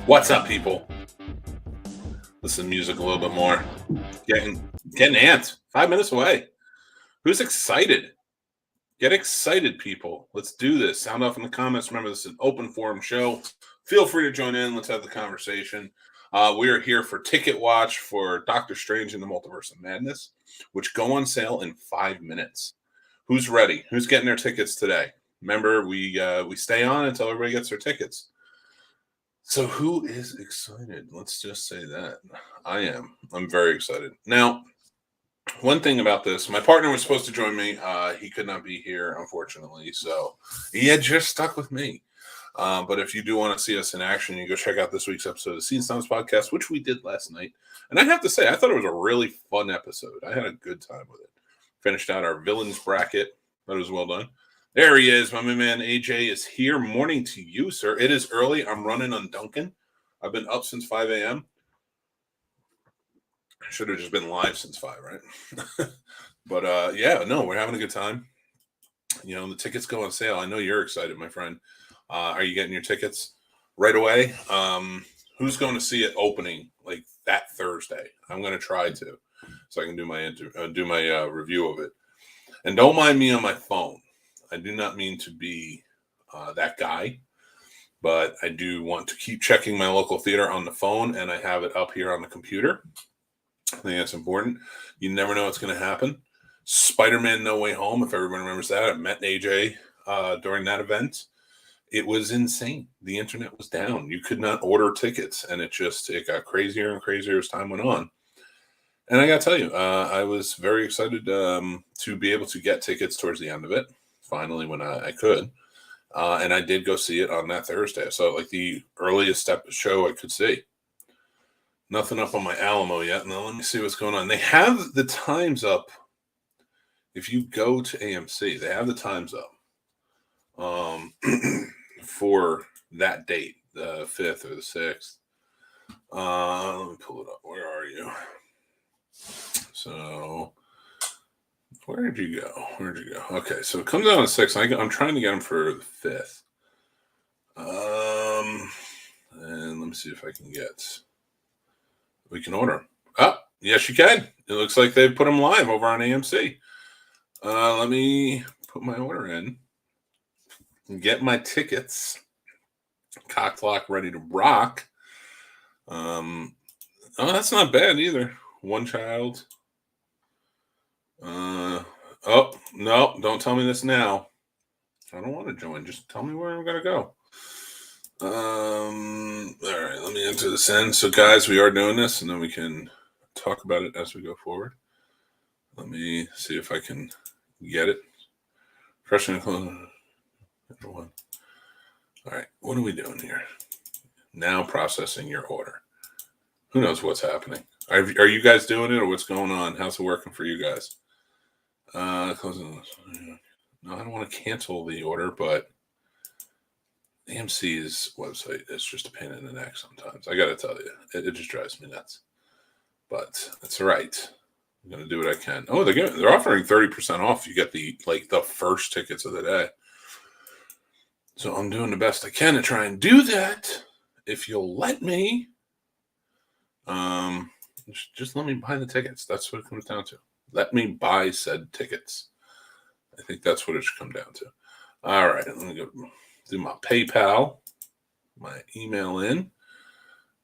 What's up, people? Listen to music a little bit more. Getting amped. 5 minutes away. Who's excited? Get excited, people. Let's do this. Sound off in the comments. Remember, this is an open forum show. Feel free to join in. Let's have the conversation. We are here for Ticket Watch for Doctor Strange in the Multiverse of Madness, which go on sale in 5 minutes. Who's ready? Who's getting their tickets today? Remember, we stay on until everybody gets their tickets. So who is excited? Let's just say that. I am. I'm very excited. Now, one thing about this, my partner was supposed to join me. He could not be here, unfortunately. So he had just stuck with me. But if you do want to see us in action, you go check out this week's episode of the Scene Snobs Podcast, which we did last night. And I have to say, I thought it was a really fun episode. I had a good time with it. Finished out our villains bracket. That was well done. There he is. My man AJ is here. Morning to you, sir. It is early. I'm running on Duncan. I've been up since 5 a.m. I should have just been live since 5, right? But yeah, no, we're having a good time. You know, the tickets go on sale. I know you're excited, my friend. Are you getting your tickets right away? Who's going to see it opening like that Thursday? I'm going to try to, so I can do my review of it. And don't mind me on my phone. I do not mean to be that guy, but I do want to keep checking my local theater on the phone, and I have it up here on the computer. I think that's important. You never know what's going to happen. Spider-Man No Way Home, if everyone remembers that. I met AJ during that event. It was insane. The internet was down. You could not order tickets, and it got crazier and crazier as time went on. And I got to tell you, I was very excited to be able to get tickets towards the end of it. Finally, when I could. And I did go see it on that Thursday. So, like, the earliest show I could see. Nothing up on my Alamo yet. Now, let me see what's going on. They have the times up. If you go to AMC, they have the times up for that date, the 5th or the 6th. Let me pull it up. Where are you? So... Where did you go? Okay, so it comes out on the 6th. I'm trying to get them for the 5th. And let me see if I can we can order them. Oh, yes, you can. It looks like they've put them live over on AMC. Let me put my order in and get my tickets. Cock lock ready to rock. Oh, that's not bad either. One child. Oh, no, don't tell me this now. I don't want to join. Just tell me where I'm going to go. All right, let me enter this in. So, guys, we are doing this, and then we can talk about it as we go forward. Let me see if I can get it. Fresh and close. All right, what are we doing here? Now processing your order. Who knows what's happening? Are you guys doing it, or what's going on? How's it working for you guys? Closing. No, I don't want to cancel the order, but AMC's website is just a pain in the neck sometimes. I got to tell you, it just drives me nuts. But it's all right. I'm gonna do what I can. Oh, they're offering 30% off. You get the first tickets of the day. So I'm doing the best I can to try and do that. If you'll let me, just let me buy the tickets. That's what it comes down to. Let me buy said tickets. I think that's what it should come down to. All right, let me go do my PayPal, my email in,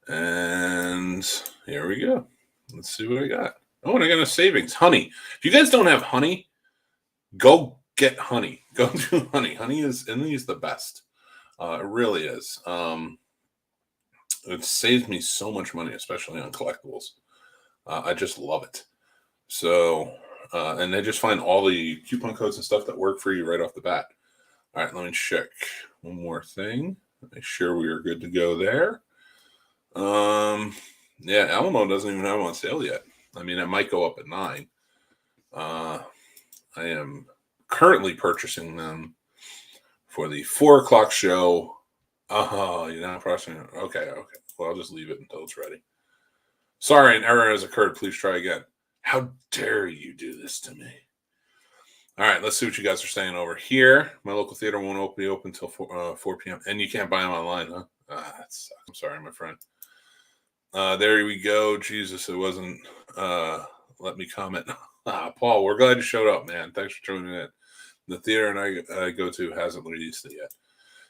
and here we go. Let's see what I got. Oh, and I got a savings. Honey. If you guys don't have honey, go get honey. Go do honey. Honey is the best. It really is. It saves me so much money, especially on collectibles. I just love it. So, and they just find all the coupon codes and stuff that work for you right off the bat. All right, let me check one more thing. Make sure we are good to go there. Yeah, Alamo doesn't even have them on sale yet. I mean, it might go up at 9. I am currently purchasing them for the 4:00 show. You're not processing it. Okay. Well, I'll just leave it until it's ready. Sorry, an error has occurred. Please try again. How dare you do this to me? All right, let's see what you guys are saying over here. My local theater won't be open until 4 p.m. And you can't buy them online, huh? That sucks. I'm sorry, my friend. There we go. Jesus, it wasn't. Let me comment. Paul, we're glad you showed up, man. Thanks for tuning in. The theater I go to hasn't released it yet.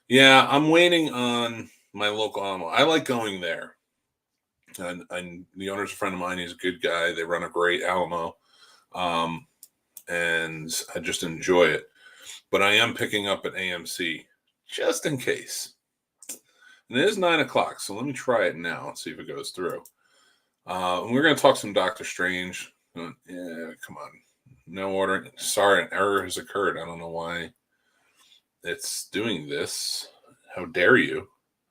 Yeah, I'm waiting on my local Alamo. I like going there. And the owner's a friend of mine. He's a good guy. They run a great Alamo. And I just enjoy it. But I am picking up at AMC just in case. And it is 9 o'clock, so let me try it now and see if it goes through. We're going to talk some Doctor Strange. Yeah, come on. No ordering. Sorry, an error has occurred. I don't know why it's doing this. How dare you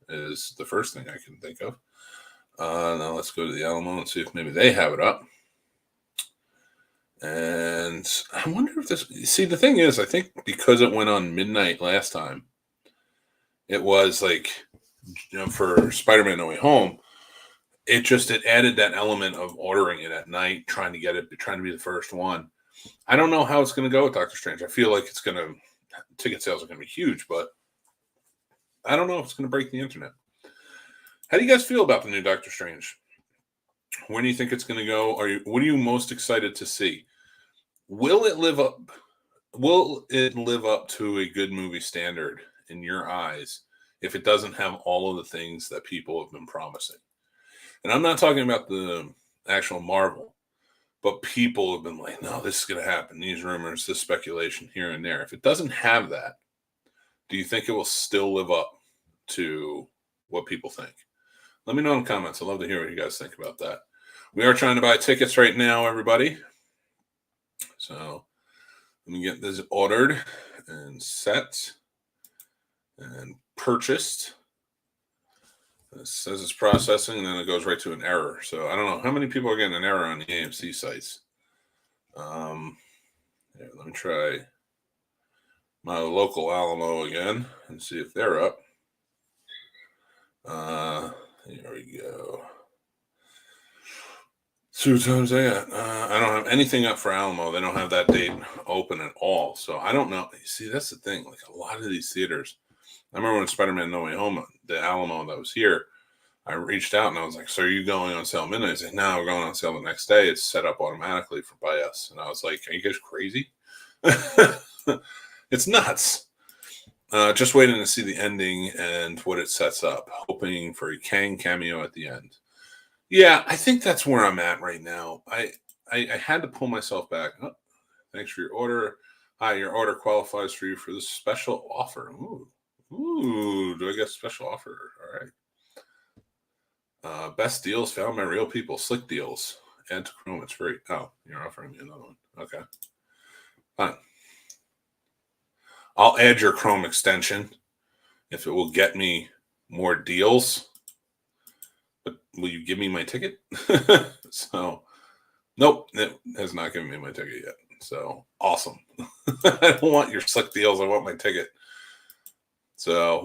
is the first thing I can think of. Now let's go to the Alamo and see if maybe they have it up. And I wonder if this... See, the thing is, I think because it went on midnight last time, it was like, for Spider-Man No Way Home, it added that element of ordering it at night, trying to be the first one. I don't know how it's going to go with Doctor Strange. I feel like ticket sales are going to be huge, but I don't know if it's going to break the internet. How do you guys feel about the new Doctor Strange? When do you think it's going to go? What are you most excited to see? Will it live up to a good movie standard in your eyes if it doesn't have all of the things that people have been promising? And I'm not talking about the actual Marvel, but people have been like, no, this is going to happen. These rumors, this speculation here and there. If it doesn't have that, do you think it will still live up to what people think? Let me know in the comments. I'd love to hear what you guys think about that. We are trying to buy tickets right now, everybody. So let me get this ordered and set and purchased. It says it's processing, and then it goes right to an error. So I don't know how many people are getting an error on the AMC sites. Let me try my local Alamo again and see if they're up. Here we go. 2 times I don't have anything up for Alamo. They don't have that date open at all. So I don't know. See, that's the thing. Like a lot of these theaters, I remember when Spider-Man No Way Home, the Alamo that was here, I reached out and I was like, so are you going on sale midnight? He's like, no, we're going on sale the next day. It's set up automatically by us. And I was like, are you guys crazy? It's nuts. Just waiting to see the ending and what it sets up. Hoping for a Kang cameo at the end. Yeah, I think that's where I'm at right now. I had to pull myself back. Oh, thanks for your order. Hi, your order qualifies for you for this special offer. Ooh, do I get a special offer? All right. Best deals found by real people. Slick deals. Add to Chrome. It's free. Oh, you're offering me another one. Okay. Fine. I'll add your Chrome extension if it will get me more deals. But will you give me my ticket? So, nope, it has not given me my ticket yet. So, awesome. I don't want your slick deals. I want my ticket. So,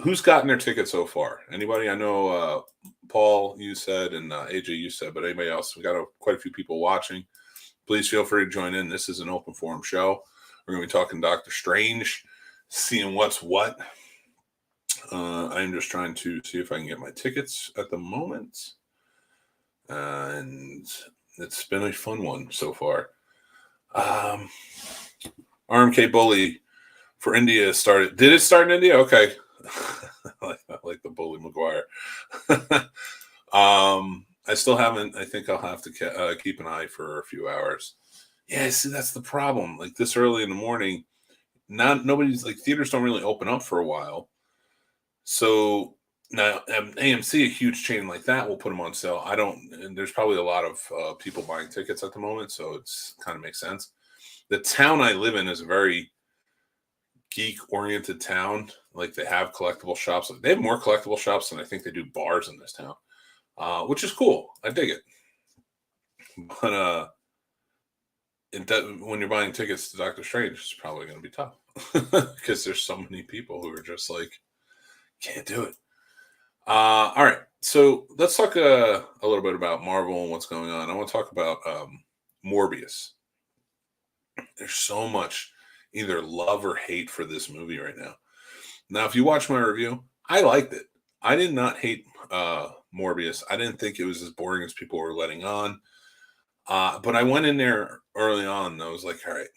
who's gotten their ticket so far? Anybody? I know Paul, you said, and AJ, you said, but anybody else? We got quite a few people watching. Please feel free to join in. This is an open forum show. We're going to be talking Doctor Strange, seeing what's what. I'm just trying to see if I can get my tickets at the moment. And it's been a fun one so far. RMK Bully for India started. Did it start in India? Okay. I like the Bully McGuire. I still haven't. I think I'll have to keep an eye for a few hours. Yeah, see, that's the problem. Like this early in the morning, nobody's like theaters don't really open up for a while. So now AMC, a huge chain like that, will put them on sale. And there's probably a lot of people buying tickets at the moment, so it's kind of makes sense. The town I live in is a very geek-oriented town. Like they have collectible shops. They have more collectible shops than I think they do bars in this town, which is cool. I dig it. But when you're buying tickets to Doctor Strange, it's probably going to be tough because there's so many people who are just like, can't do it. All right. So let's talk a little bit about Marvel and what's going on. I want to talk about Morbius. There's so much either love or hate for this movie right now. Now, if you watch my review, I liked it. I did not hate Morbius. I didn't think it was as boring as people were letting on. But I went in there early on and I was like, all right,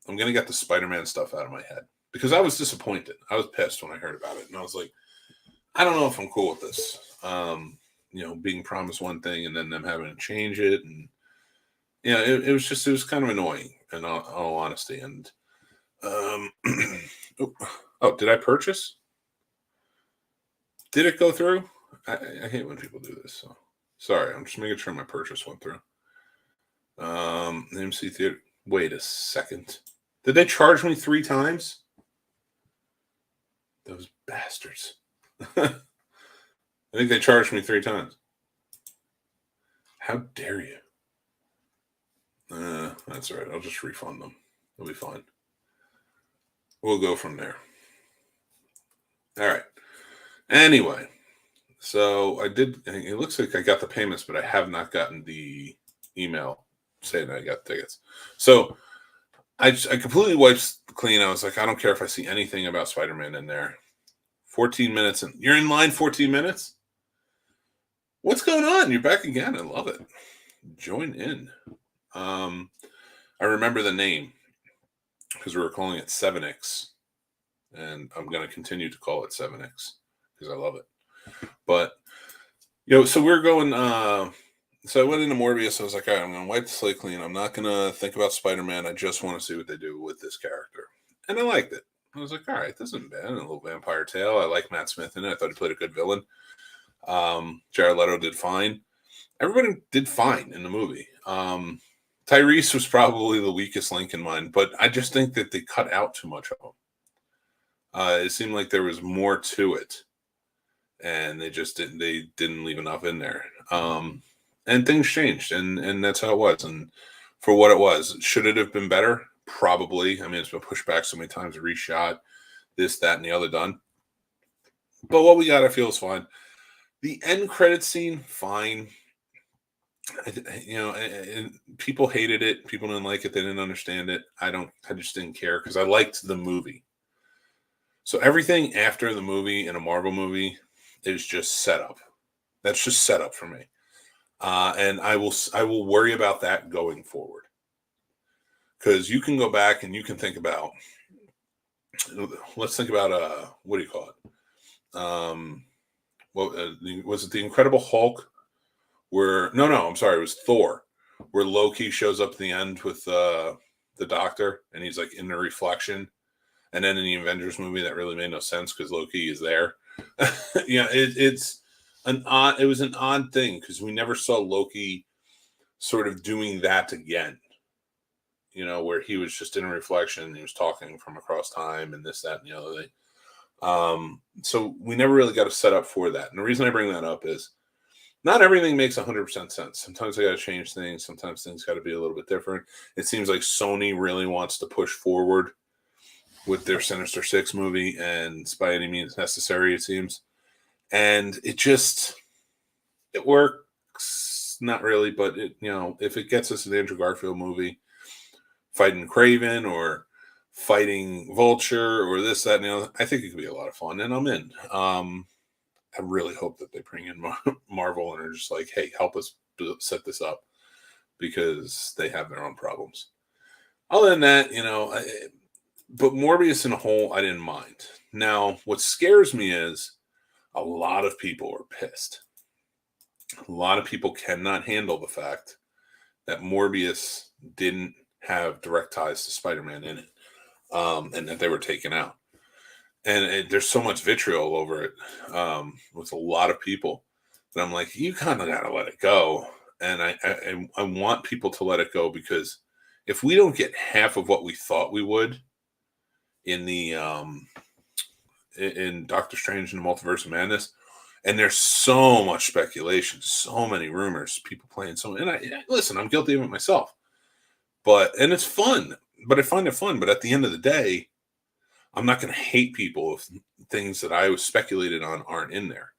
I'm going to get the Spider-Man stuff out of my head. Because I was disappointed. I was pissed when I heard about it. And I was like, I don't know if I'm cool with this. Being promised one thing and then them having to change it. And, it was kind of annoying in all honesty. And, did I purchase? Did it go through? I hate when people do this. So sorry, I'm just making sure my purchase went through. MC Theater. Wait a second. Did they charge me 3 times? Those bastards. I think they charged me 3 times. How dare you? That's all right. I'll just refund them. It'll be fine. We'll go from there. All right. Anyway, so it looks like I got the payments, but I have not gotten the email saying I got tickets. So I completely wiped clean. I was like, I don't care if I see anything about Spider-Man in there. 14 minutes. And you're in line 14 minutes? What's going on? You're back again. I love it. Join in. I remember the name because we were calling it 7X. And I'm going to continue to call it 7X because I love it. But, so we're going, so I went into Morbius. I was like, all right, I'm going to wipe the slate clean. I'm not going to think about Spider-Man. I just want to see what they do with this character. And I liked it. I was like, all right, this isn't bad. A little vampire tale. I like Matt Smith in it. I thought he played a good villain. Jared Leto did fine. Everybody did fine in the movie. Tyrese was probably the weakest link in mine, but I just think that they cut out too much of him. It seemed like there was more to it, and they didn't leave enough in there. And things changed, and that's how it was. And for what it was, should it have been better? Probably. I mean, it's been pushed back so many times, reshot, this, that, and the other done. But what we got, I feel, is fine. The end credit scene, fine. And people hated it. People didn't like it. They didn't understand it. I just didn't care because I liked the movie. So everything after the movie in a Marvel movie is just setup. That's just setup for me. And I will worry about that going forward. Because you can go back and you can think about, let's think about, what do you call it? Was it the Incredible Hulk? I'm sorry, it was Thor, where Loki shows up at the end with the Doctor, and he's like in the reflection. And then in the Avengers movie, that really made no sense because Loki is there. It was an odd thing because we never saw Loki sort of doing that again. Where he was just in a reflection and he was talking from across time and this, that, and the other thing. So we never really got a setup for that. And the reason I bring that up is not everything makes 100% sense. Sometimes they got to change things. Sometimes things got to be a little bit different. It seems like Sony really wants to push forward with their Sinister Six movie, and it's by any means necessary, it seems. And it works, not really, but if it gets us an Andrew Garfield movie, fighting Craven or fighting Vulture or this, that, and the other, I think it could be a lot of fun, and I'm in. I really hope that they bring in Marvel and are just like, hey, help us set this up because they have their own problems. Other than that, but Morbius in a whole, I didn't mind. Now, what scares me is a lot of people are pissed. A lot of people cannot handle the fact that Morbius didn't have direct ties to Spider-Man in it, and that they were taken out. And there's so much vitriol over it with a lot of people that I'm like, you kind of got to let it go. And I want people to let it go because if we don't get half of what we thought we would in the in Doctor Strange and the Multiverse of Madness, and there's so much speculation, so many rumors, people playing listen, I'm guilty of it myself. And it's fun, but I find it fun. But at the end of the day, I'm not going to hate people if things that I was speculated on aren't in there.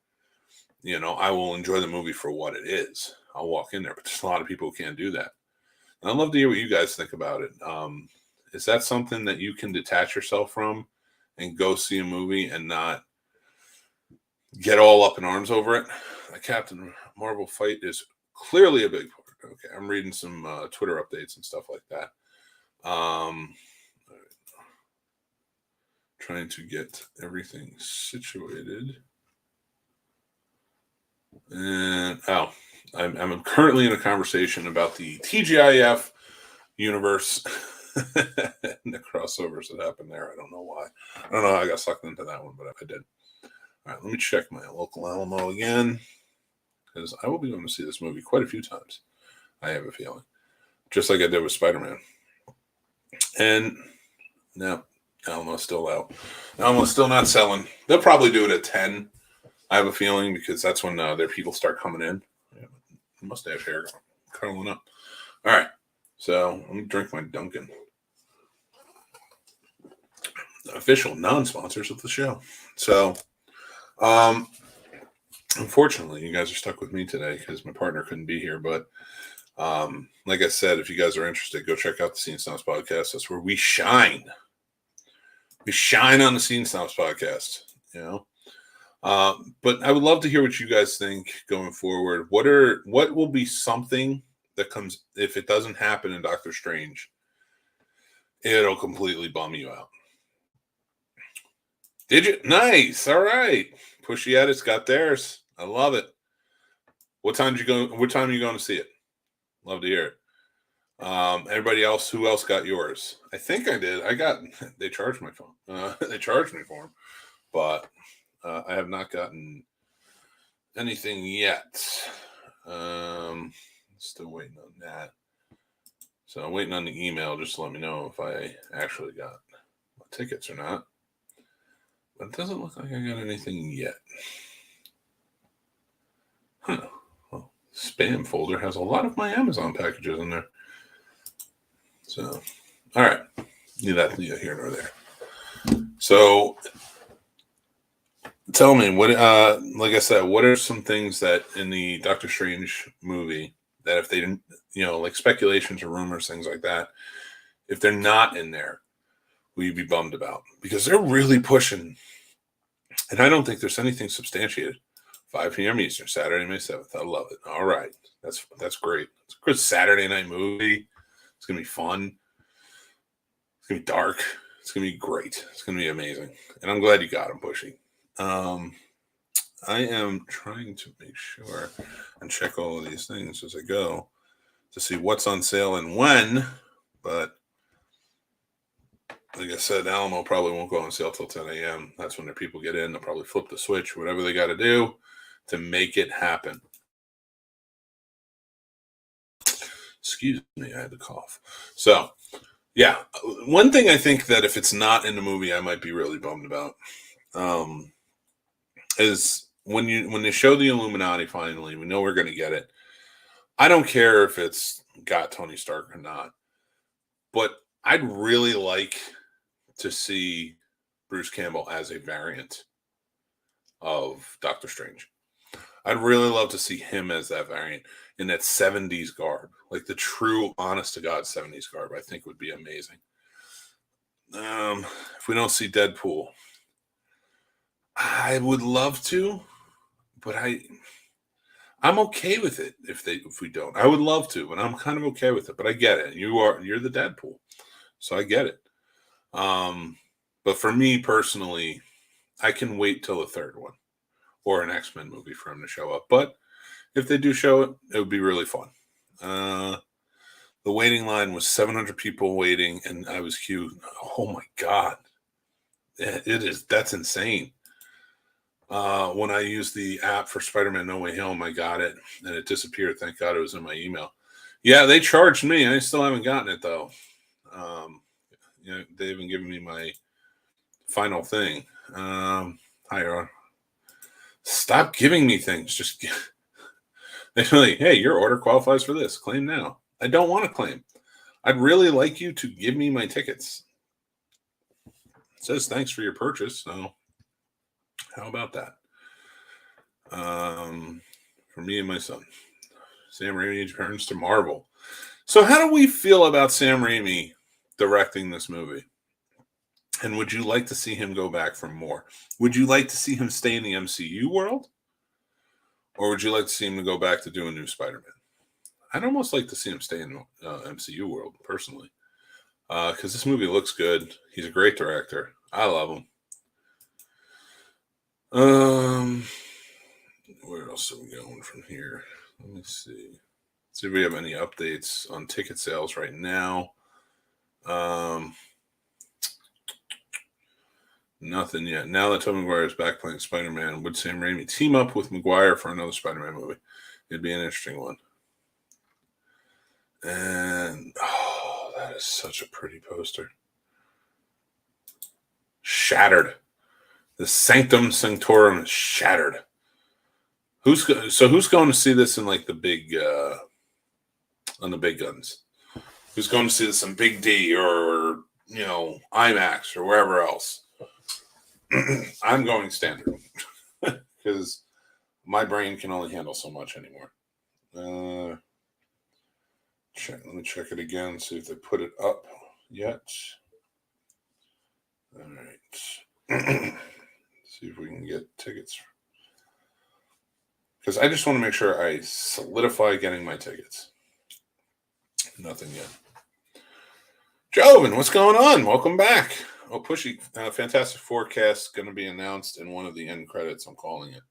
I will enjoy the movie for what it is. I'll walk in there, but there's a lot of people who can't do that. And I'd love to hear what you guys think about it. Is that something that you can detach yourself from and go see a movie and not get all up in arms over it. The Captain Marvel fight is clearly a big part. Okay, I'm reading some Twitter updates and stuff like that. Trying to get everything situated. And I'm currently in a conversation about the TGIF universe and the crossovers that happened there. I don't know why. I don't know how I got sucked into that one, but I did. All right, let me check my local Alamo again, because I will be going to see this movie quite a few times. I have a feeling, just like I did with Spider-Man. And no, Alamo's still out. Alamo's still not selling. They'll probably do it at 10. I have a feeling, because that's when their people start coming in. Yeah, mustache hair curling up. All right, so let me drink my Dunkin'. Official non-sponsors of the show. So, unfortunately, you guys are stuck with me today because my partner couldn't be here. But like I said, if you guys are interested, go check out the Scene Snobs Podcast. That's where we shine. We shine on the Scene Snobs Podcast, you know. But I would love to hear what you guys think going forward. What will be something that comes, if it doesn't happen in Doctor Strange, it'll completely bum you out. Did you? Nice. All right. Pushy Edits got theirs. I love it. What time are you going to see it? Love to hear it. Everybody else, who else got yours? I think I did. They charged my phone. They charged me for them, but I have not gotten anything yet. Still waiting on that. So I'm waiting on the email just to let me know if I actually got my tickets or not. But it doesn't look like I got anything yet. Huh. Well, spam folder has a lot of my Amazon packages in there. So, all right. Neither here nor there. So, tell me, what? Like I said, what are some things that in the Doctor Strange movie that if they didn't, like speculations or rumors, things like that, if they're not in there, will you be bummed about? Because they're really pushing, and I don't think there's anything substantiated. 5 p.m. Eastern, Saturday, May 7th. I love it. All right. That's great. It's a good Saturday night movie. It's going to be fun. It's going to be dark. It's going to be great. It's going to be amazing. And I'm glad you got them, Bushy. I am trying to make sure and check all of these things as I go to see what's on sale and when. But like I said, Alamo probably won't go on sale till 10 a.m. That's when their people get in. They'll probably flip the switch, whatever they got to do to make it happen. Excuse me, I had to cough. So, yeah, one thing I think that if it's not in the movie, I might be really bummed about is when they show the Illuminati finally, we know we're going to get it. I don't care if it's got Tony Stark or not, but I'd really like to see Bruce Campbell as a variant of Doctor Strange. I'd really love to see him as that variant in that 70s garb, like the true, honest to God 70s garb. I think would be amazing. If we don't see Deadpool, I would love to, but I'm okay with it if we don't. I would love to, and I'm kind of okay with it, but I get it. You're the Deadpool, so I get it. But for me personally, I can wait till the third one or an X-Men movie for him to show up. But if they do show it, it would be really fun. The waiting line was 700 people waiting, and I was queued. Oh my God. That's insane. When I used the app for Spider-Man No Way Home, I got it, and it disappeared. Thank God it was in my email. Yeah, they charged me. I still haven't gotten it, though. They haven't given me my final thing. Hi, stop giving me things. Just they're like, hey, your order qualifies for this. Claim now. I don't want to claim. I'd really like you to give me my tickets. It says thanks for your purchase. So how about that? For me and my son, Sam Raimi returns to Marvel. So how do we feel about Sam Raimi directing this movie? And would you like to see him go back for more? Would you like to see him stay in the MCU world? Or would you like to see him go back to doing new Spider-Man? I'd almost like to see him stay in the MCU world, personally. Because this movie looks good. He's a great director. I love him. Where else are we going from here? Let me see. See if we have any updates on ticket sales right now. Nothing yet. Now that Tobey Maguire is back playing Spider-Man, would Sam Raimi team up with Maguire for another Spider-Man movie? It'd be an interesting one. And that is such a pretty poster. Shattered. The Sanctum Sanctorum is shattered. Who's going to see this in like the big on the big guns? Who's going to see this in Big D or IMAX or wherever else? I'm going standard because my brain can only handle so much anymore. Let me check it again, see if they put it up yet. All right. See if we can get tickets. Because I just want to make sure I solidify getting my tickets. Nothing yet. Joven, what's going on? Welcome back. Oh, Pushy, Fantastic Forecast going to be announced in one of the end credits, I'm calling it.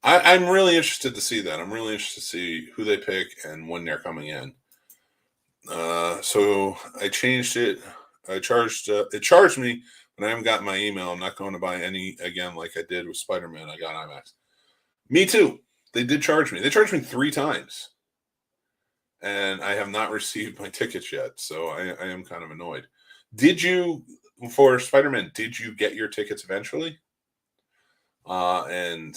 I'm really interested to see that. I'm really interested to see who they pick and when they're coming in. So I changed it. It charged me, but I haven't gotten my email. I'm not going to buy any again like I did with Spider-Man. I got IMAX. Me too. They did charge me. They charged me 3 times. And I have not received my tickets yet. So I am kind of annoyed. For Spider-Man, did you get your tickets eventually? And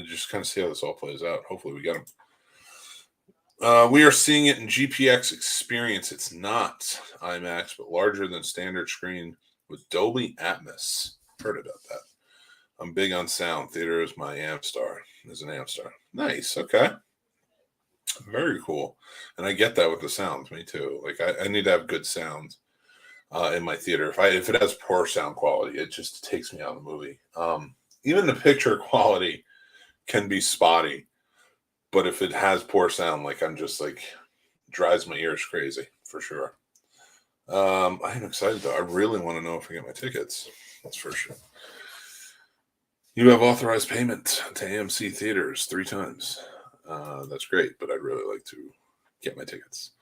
just kind of see how this all plays out. Hopefully we get them. We are seeing it in GPX Experience. It's not IMAX, but larger than standard screen with Dolby Atmos. Heard about that. I'm big on sound. Theater is my Amstar. Is an Amstar. Nice. Okay. Very cool. And I get that with the sound. Me too. Like I need to have good sound in my theater. If it has poor sound quality, it just takes me out of the movie. Even the picture quality can be spotty, but if it has poor sound, like I'm just like drives my ears crazy for sure. I'm excited though. I really want to know if I get my tickets. That's for sure. You have authorized payment to AMC theaters 3 times. That's great, but I'd really like to get my tickets.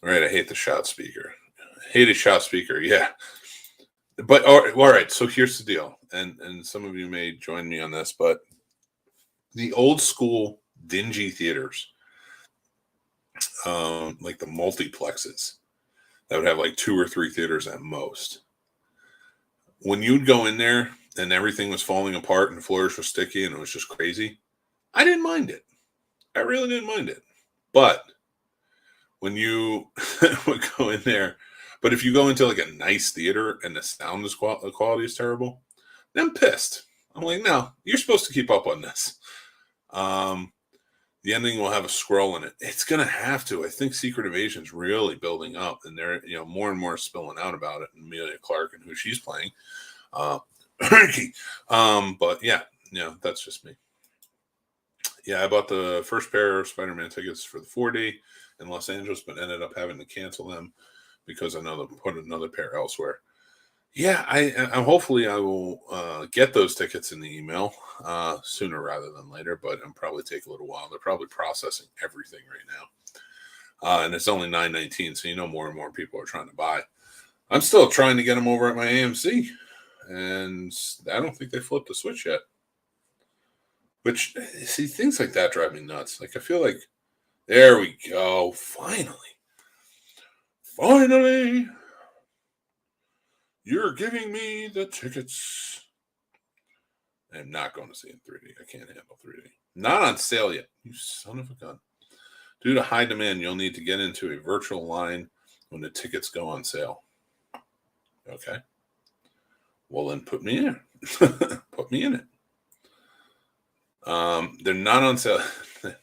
All right, I hate the shout speaker. Hated shout speaker, yeah. But all right, so here's the deal, and some of you may join me on this, but the old school dingy theaters, like the multiplexes, that would have like 2 or 3 theaters at most. When you'd go in there and everything was falling apart and floors were sticky and it was just crazy, I didn't mind it. I really didn't mind it. But when you would go in there, but if you go into like a nice theater and the sound quality is terrible, then I'm pissed. I'm like, no, you're supposed to keep up on this. The ending will have a scroll in it. It's gonna have to. I think Secret Invasion's really building up, and they're more and more spilling out about it. And Emilia Clarke and who she's playing. But yeah, that's just me. Yeah, I bought the first pair of Spider-Man tickets for the 4D in Los Angeles, but ended up having to cancel them because I know they'll put another pair elsewhere. Yeah, I hopefully I will get those tickets in the email sooner rather than later, but it'll probably take a little while. They're probably processing everything right now. And it's only $9.19, so more and more people are trying to buy. I'm still trying to get them over at my AMC, and I don't think they flipped the switch yet. Which, see, things like that drive me nuts. Like, I feel like, there we go. Finally, you're giving me the tickets. I'm not going to see it in 3D. I can't handle 3D. Not on sale yet. You son of a gun. Due to high demand, you'll need to get into a virtual line when the tickets go on sale. Okay. Well, then put me in. Put me in it. They're not on sale.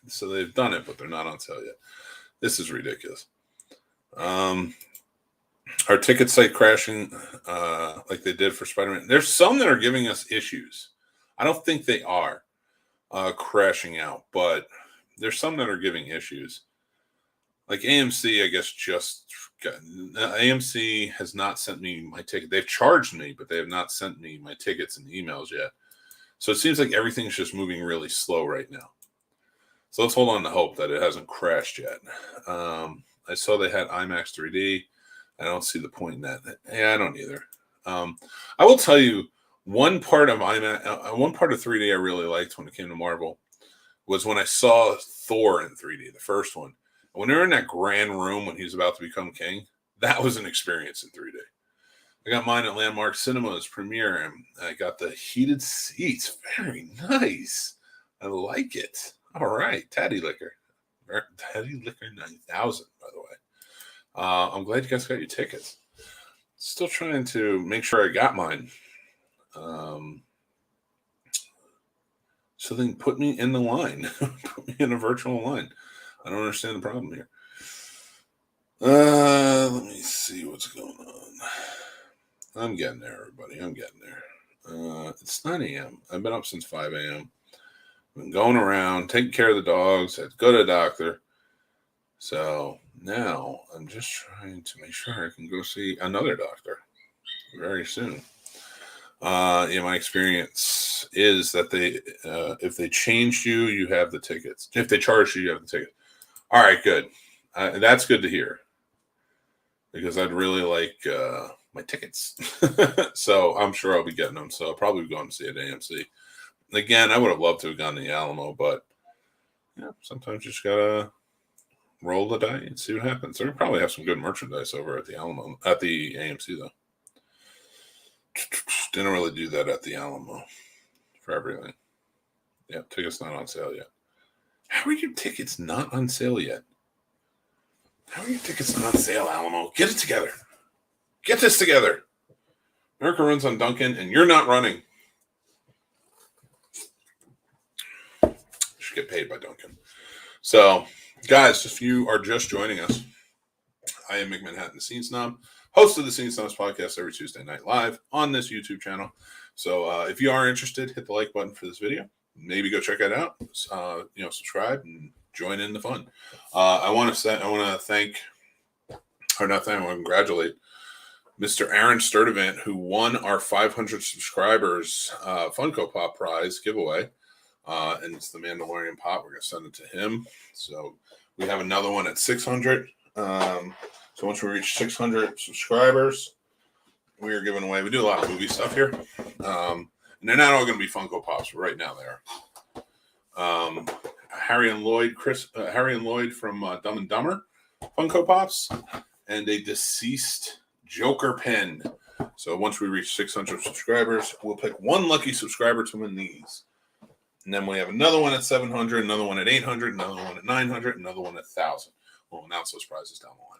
So they've done it, but they're not on sale yet. This is ridiculous. our ticket site crashing like they did for Spider-Man. There's some that are giving us issues. I don't think they are crashing out, but there's some that are giving issues. Like AMC, I guess AMC has not sent me my ticket. They've charged me, but they have not sent me my tickets and emails yet. So it seems like everything's just moving really slow right now. So let's hold on to hope that it hasn't crashed yet. I saw they had Imax 3D. I don't see the point in that. Yeah, I don't either. I will tell you one part of IMAX, one part of 3D I really liked when it came to Marvel was when I saw Thor in 3D, the first one. When they were in that grand room when he's about to become king, that was an experience in 3D. I got mine at Landmark Cinemas premiere, and I got the heated seats. Very nice. I like it. All right, Taddy Liquor 9000, by the way. I'm glad you guys got your tickets. Still trying to make sure I got mine. So then put me in the line. Put me in a virtual line. I don't understand the problem here. Let me see what's going on. I'm getting there, everybody. I'm getting there. It's 9 a.m. I've been up since 5 a.m. Been going around, taking care of the dogs. I had to go to the doctor. So now I'm just trying to make sure I can go see another doctor very soon. My experience is that if they changed you, you have the tickets. If they charged you, you have the ticket. All right, good. That's good to hear because I'd really like my tickets. So I'm sure I'll be getting them. So I'll probably be going to see it at AMC. Again, I would have loved to have gone to the Alamo, but sometimes you just gotta roll the die and see what happens. They're gonna probably have some good merchandise over at the Alamo, at the AMC though. Didn't really do that at the Alamo for everything. Yeah, tickets not on sale yet. How are your tickets not on sale yet? How are your tickets not on sale, Alamo? Get it together. Get this together. America runs on Duncan, and you're not running. You should get paid by Duncan. So, guys, if you are just joining us, I am Mick Manhattan, the Scene Snob, host of the Scene Snobs Podcast every Tuesday night live on this YouTube channel. So if you are interested, hit the like button for this video. Maybe go check it out. Subscribe and join in the fun. I want to congratulate Mr. Aaron Sturdivant, who won our 500 subscribers Funko Pop prize giveaway. And it's the Mandalorian Pop. We're going to send it to him. So we have another one at 600. So once we reach 600 subscribers, we are giving away. We do a lot of movie stuff here. And they're not all going to be Funko Pops, but right now they are. Harry and Lloyd from Dumb and Dumber Funko Pops, and a deceased Joker pen. So once we reach 600 subscribers, we'll pick one lucky subscriber to win these. And then we have another one at 700, another one at 800, another one at 900, another one at 1,000. We'll announce those prizes down the line.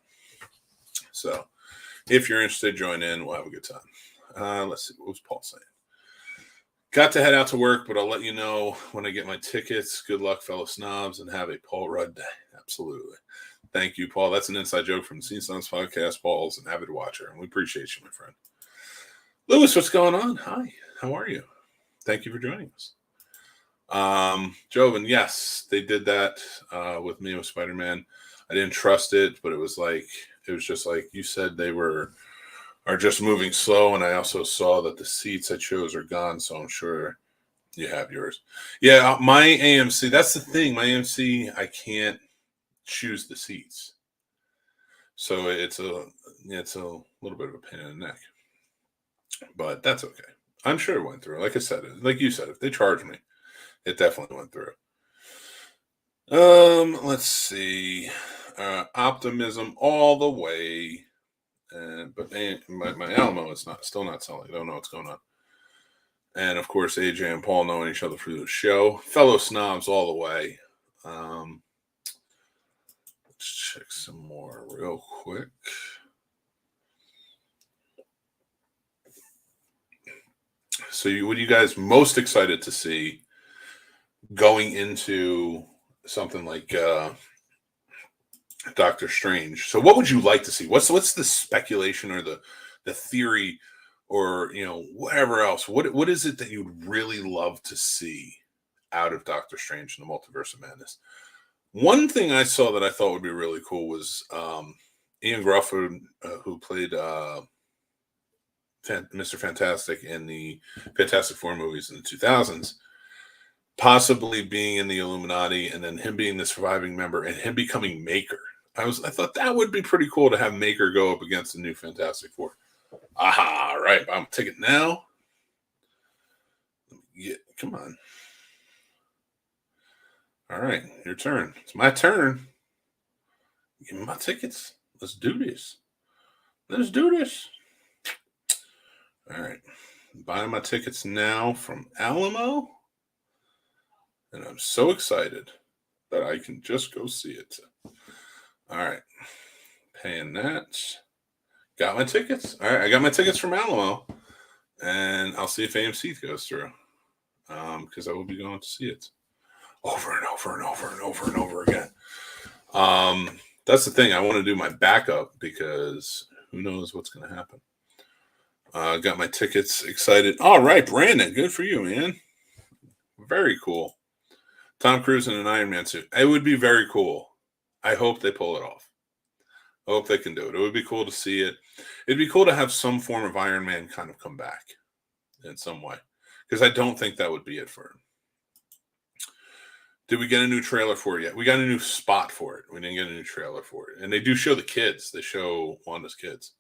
So if you're interested, join in. We'll have a good time. Let's see. What was Paul saying? Got to head out to work, but I'll let you know when I get my tickets. Good luck, fellow snobs, and have a Paul Rudd day. Absolutely. Thank you, Paul. That's an inside joke from the Scene Snobs Podcast. Paul's an avid watcher, and we appreciate you, my friend. Lewis, what's going on? Hi. How are you? Thank you for joining us. Joven, yes, they did that with me with Spider-Man. I didn't trust it, but it was just like you said, they are just moving slow, and I also saw that the seats I chose are gone, so I'm sure you have yours. Yeah, my AMC, that's the thing. My AMC, I can't choose the seats. So it's a little bit of a pain in the neck. But that's okay. I'm sure it went through. Like I said, like you said, if they charged me, it definitely went through. Let's see. Optimism all the way. But my Alamo is still not selling. I don't know what's going on. And of course, AJ and Paul knowing each other through the show. Fellow snobs all the way. Let's check some more real quick. So what are you guys most excited to see going into something like Doctor Strange. So what would you like to see? What's the speculation or the theory or whatever else? What is it that you'd really love to see out of Doctor Strange in the Multiverse of Madness? One thing I saw that I thought would be really cool was Ian Grufford, who played Mr. Fantastic in the Fantastic Four movies in the 2000s, possibly being in the Illuminati, and then him being the surviving member and him becoming Maker. I thought that would be pretty cool to have Maker go up against the new Fantastic Four. Aha, right. I'm taking it now. Yeah, come on. All right, your turn. It's my turn. Give me my tickets. Let's do this. Let's do this. All right. I'm buying my tickets now from Alamo. And I'm so excited that I can just go see it. All right. Paying that. Got my tickets. All right. I got my tickets from Alamo. And I'll see if AMC goes through. Because I will be going to see it over and over and over and over and over again. That's the thing. I want to do my backup because who knows what's going to happen. Got my tickets. Excited. All right, Brandon. Good for you, man. Very cool. Tom Cruise in an Iron Man suit. It would be very cool. I hope they pull it off. I hope they can do it. It would be cool to see it. It'd be cool to have some form of Iron Man kind of come back in some way. Because I don't think that would be it for him. Did we get a new trailer for it yet? We got a new spot for it. We didn't get a new trailer for it. And they do show the kids. They show Wanda's kids.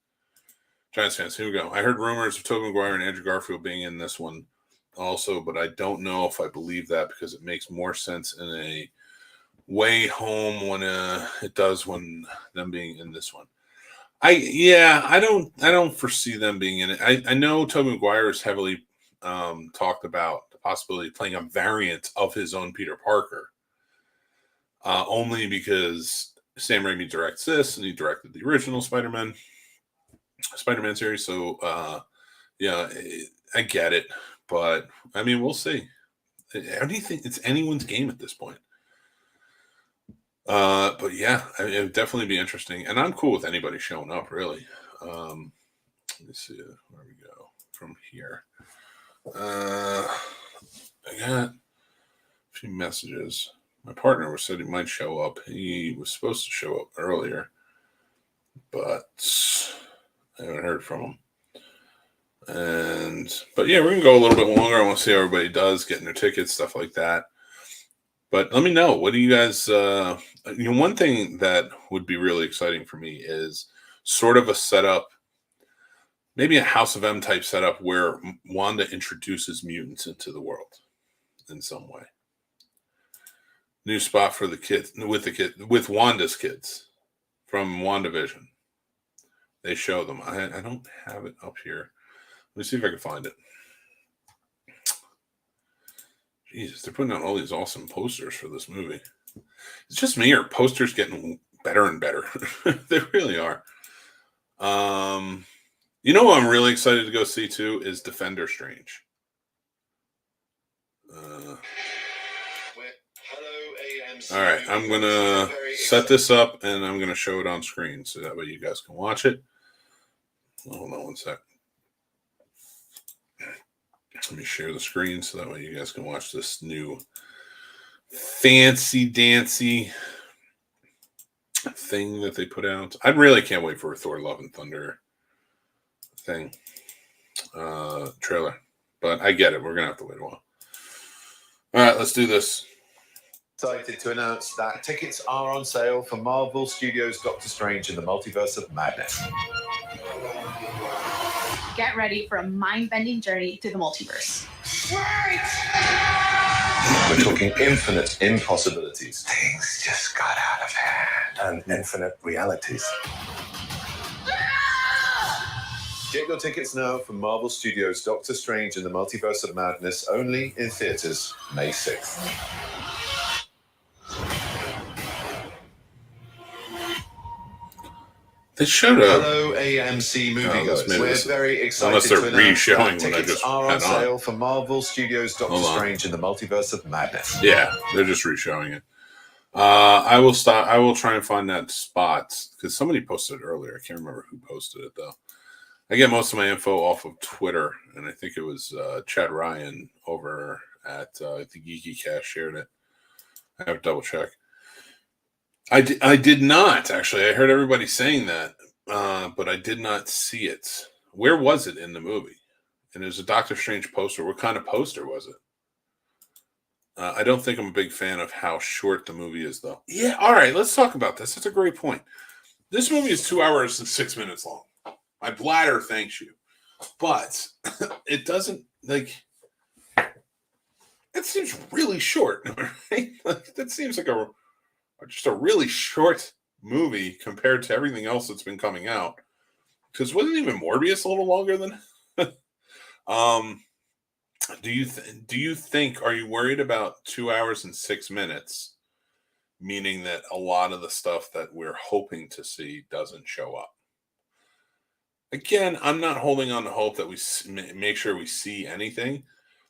Giants fans, here we go. I heard rumors of Tobey Maguire and Andrew Garfield being in this one also, but I don't know if I believe that because it makes more sense in a way home when it does when them being in this one. I don't foresee them being in it. I know Tobey Maguire is heavily talked about the possibility of playing a variant of his own Peter Parker. Only because Sam Raimi directs this and he directed the original Spider-Man series. So yeah, I get it. But I mean, we'll see. I don't think it's anyone's game at this point. But yeah, it would definitely be interesting. And I'm cool with anybody showing up, really. Let me see where we go from here. I got a few messages. My partner said he might show up. He was supposed to show up earlier, but I haven't heard from him. But yeah, we're gonna go a little bit longer. I want to see how everybody does, getting their tickets, stuff like that. But let me know. What do you guys? One thing that would be really exciting for me is sort of a setup, maybe a House of M type setup where Wanda introduces mutants into the world in some way. New spot for the kids with Wanda's kids from WandaVision. They show them. I don't have it up here. Let me see if I can find it. Jesus, they're putting out all these awesome posters for this movie. It's just me, or posters getting better and better. They really are. You know what I'm really excited to go see too is Defender Strange. All right, I'm going to set this up and I'm going to show it on screen so that way you guys can watch it. Hold on one sec. Let me share the screen so that way you guys can watch this new fancy dancy thing that they put out. I really can't wait for a Thor Love and Thunder thing trailer, but I get it. We're going to have to wait a while. All right, let's do this. Excited to announce that tickets are on sale for Marvel Studios' Doctor Strange in the Multiverse of Madness. Get ready for a mind-bending journey to the multiverse. We're talking infinite impossibilities. Things just got out of hand. And infinite realities. Get your tickets now for Marvel Studios' Doctor Strange in the Multiverse of Madness, only in theaters May 6th. They showed up. Hello, AMC moviegoers. We're very excited unless they're to announce re-showing that what I tickets just are on had sale on. for Marvel Studios' Doctor Strange in the Multiverse of Madness. Yeah, they're just re-showing it. I will stop. I will try and find that spot because somebody posted it earlier. I can't remember who posted it though. I get most of my info off of Twitter, and I think it was Chad Ryan over at the Geeky Cast shared it. I have to double check. I did not actually. I heard everybody saying that, but I did not see it. Where was it in the movie? And there's a Doctor Strange poster. What kind of poster was it? I don't think I'm a big fan of how short the movie is, though. Yeah, all right, let's talk about this. That's a great point. This movie is 2 hours and 6 minutes long. My bladder thanks you. But it doesn't, like, it seems really short, right? Like, that seems like just a really short movie compared to everything else that's been coming out. Because wasn't even Morbius a little longer than... Do you think, are you worried about 2 hours and 6 minutes, meaning that a lot of the stuff that we're hoping to see doesn't show up? Again, I'm not holding on to hope that we make sure we see anything.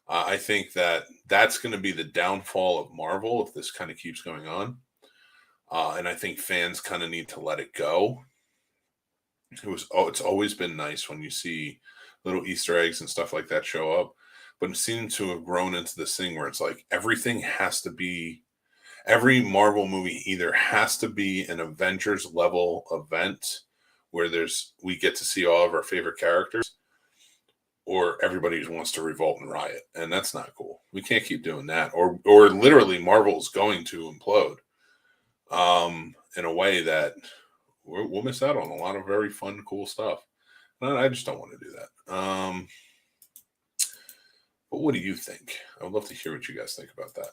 I think that that's going to be the downfall of Marvel if this kind of keeps going on. And I think fans kind of need to let it go. It's always been nice when you see little Easter eggs and stuff like that show up. But it seems to have grown into this thing where it's like every Marvel movie either has to be an Avengers level event where we get to see all of our favorite characters, or everybody just wants to revolt and riot. And that's not cool. We can't keep doing that. Or literally Marvel's going to implode in a way that we'll miss out on a lot of very fun, cool stuff. And I just don't want to do that. But what do you think? I would love to hear what you guys think about that.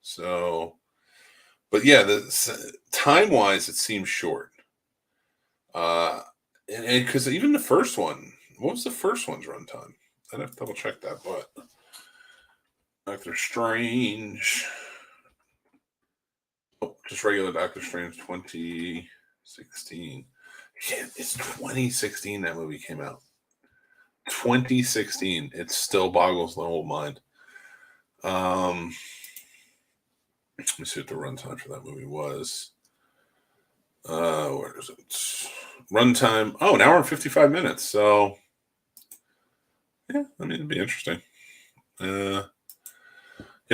So, but yeah, time-wise, it seems short. And because even the first one, what was the first one's runtime? I'd have to double check that, but Doctor Strange. Oh, just regular Doctor Strange 2016. Yeah, it's 2016 that movie came out. 2016. It still boggles the whole mind. Let me see what the runtime for that movie was. Where is it? Runtime. Oh, an hour and 55 minutes. So, yeah, I mean, it'd be interesting. Yeah,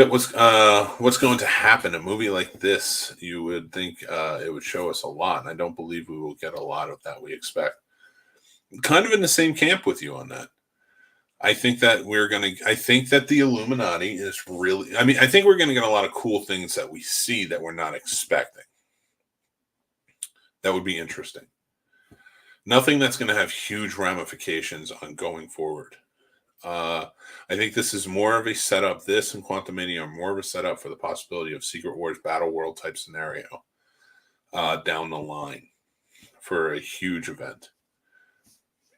what's going to happen? A movie like this, you would think it would show us a lot, and I don't believe we will get a lot of that we expect. Kind of in the same camp with you on that. I think that the Illuminati is really, I think we're going to get a lot of cool things that we see that we're not expecting. That would be interesting. Nothing that's going to have huge ramifications on going forward. I think this is more of a setup. This and Quantumania are more of a setup for the possibility of Secret Wars Battle World type scenario down the line for a huge event.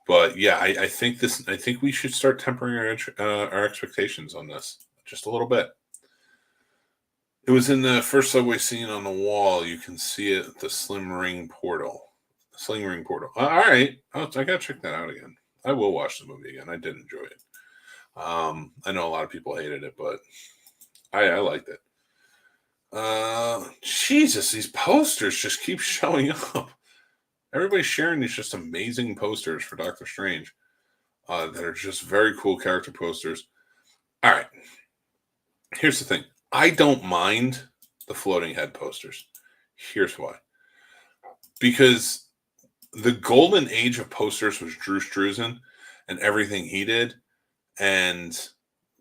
But yeah, I think we should start tempering our expectations on this just a little bit. It was in the first subway scene on the wall. You can see it, the Sling Ring portal. All right, I gotta check that out again. I will watch the movie again. I did enjoy it. I know a lot of people hated it, but I liked it. Jesus, these posters just keep showing up. Everybody's sharing these just amazing posters for Doctor Strange that are just very cool character posters. All right. Here's the thing. I don't mind the floating head posters. Here's why. Because the golden age of posters was Drew Struzan and everything he did. And